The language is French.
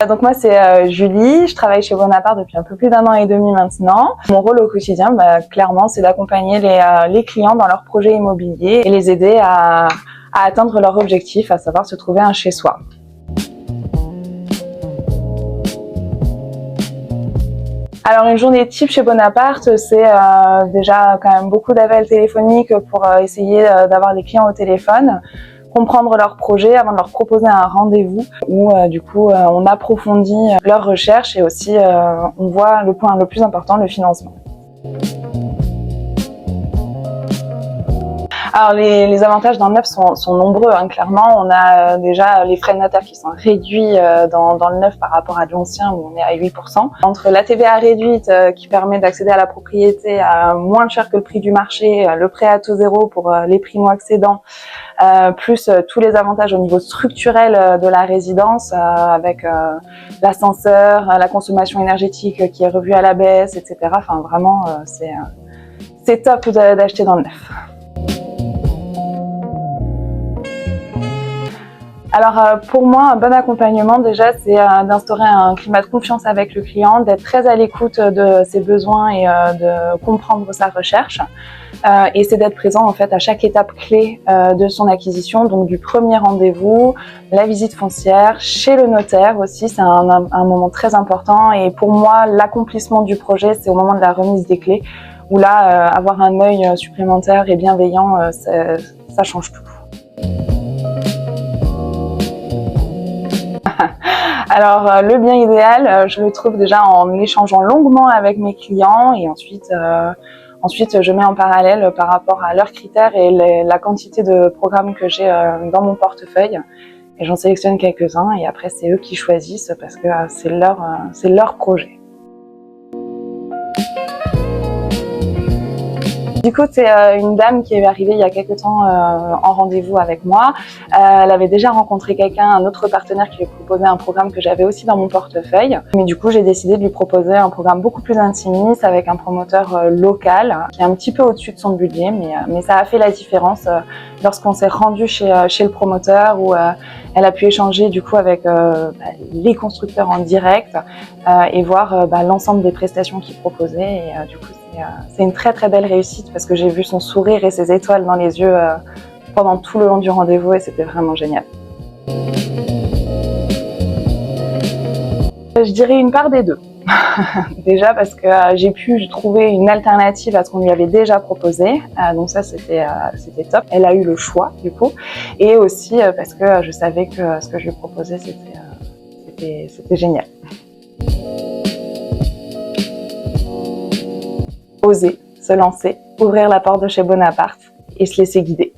Donc moi c'est Julie, je travaille chez Bonaparte depuis un peu plus d'1 an et demi maintenant. Mon rôle au quotidien, clairement, c'est d'accompagner les clients dans leurs projets immobiliers et les aider à atteindre leur objectif, à savoir se trouver un chez-soi. Alors une journée type chez Bonaparte, c'est déjà quand même beaucoup d'appels téléphoniques pour essayer d'avoir les clients au téléphone, comprendre leurs projets avant de leur proposer un rendez-vous où du coup on approfondit leurs recherches et aussi on voit le point le plus important, le financement. Alors les avantages dans le neuf sont nombreux, hein, clairement. On a déjà les frais de notaire qui sont réduits dans le neuf par rapport à de l'ancien où on est à 8%. Entre la TVA réduite qui permet d'accéder à la propriété à moins cher que le prix du marché, le prêt à taux zéro pour les primo-accédants, plus tous les avantages au niveau structurel de la résidence avec l'ascenseur, la consommation énergétique qui est revue à la baisse, etc. Enfin vraiment c'est top d'acheter dans le neuf. Alors pour moi, un bon accompagnement déjà, c'est d'instaurer un climat de confiance avec le client, d'être très à l'écoute de ses besoins et de comprendre sa recherche. Et c'est d'être présent en fait à chaque étape clé de son acquisition, donc du premier rendez-vous, la visite foncière, chez le notaire aussi, c'est un moment très important. Et pour moi, l'accomplissement du projet, c'est au moment de la remise des clés, où là, avoir un œil supplémentaire et bienveillant, ça change tout. Alors le bien idéal, je le trouve déjà en échangeant longuement avec mes clients et ensuite je mets en parallèle par rapport à leurs critères et la quantité de programmes que j'ai dans mon portefeuille et j'en sélectionne quelques-uns et après c'est eux qui choisissent parce que c'est leur projet. Du coup, c'est une dame qui est arrivée il y a quelques temps en rendez-vous avec moi. Elle avait déjà rencontré quelqu'un, un autre partenaire qui lui proposait un programme que j'avais aussi dans mon portefeuille. Mais du coup, j'ai décidé de lui proposer un programme beaucoup plus intimiste avec un promoteur local qui est un petit peu au-dessus de son budget. Mais ça a fait la différence lorsqu'on s'est rendu chez le promoteur où elle a pu échanger du coup avec les constructeurs en direct et voir l'ensemble des prestations qu'ils proposaient. Et du coup, c'est une très très belle réussite parce que j'ai vu son sourire et ses étoiles dans les yeux pendant tout le long du rendez-vous et c'était vraiment génial. Je dirais une part des deux. Déjà parce que j'ai pu trouver une alternative à ce qu'on lui avait déjà proposé, donc ça c'était top. Elle a eu le choix du coup et aussi parce que je savais que ce que je lui proposais c'était génial. Oser se lancer, ouvrir la porte de chez Bonaparte et se laisser guider.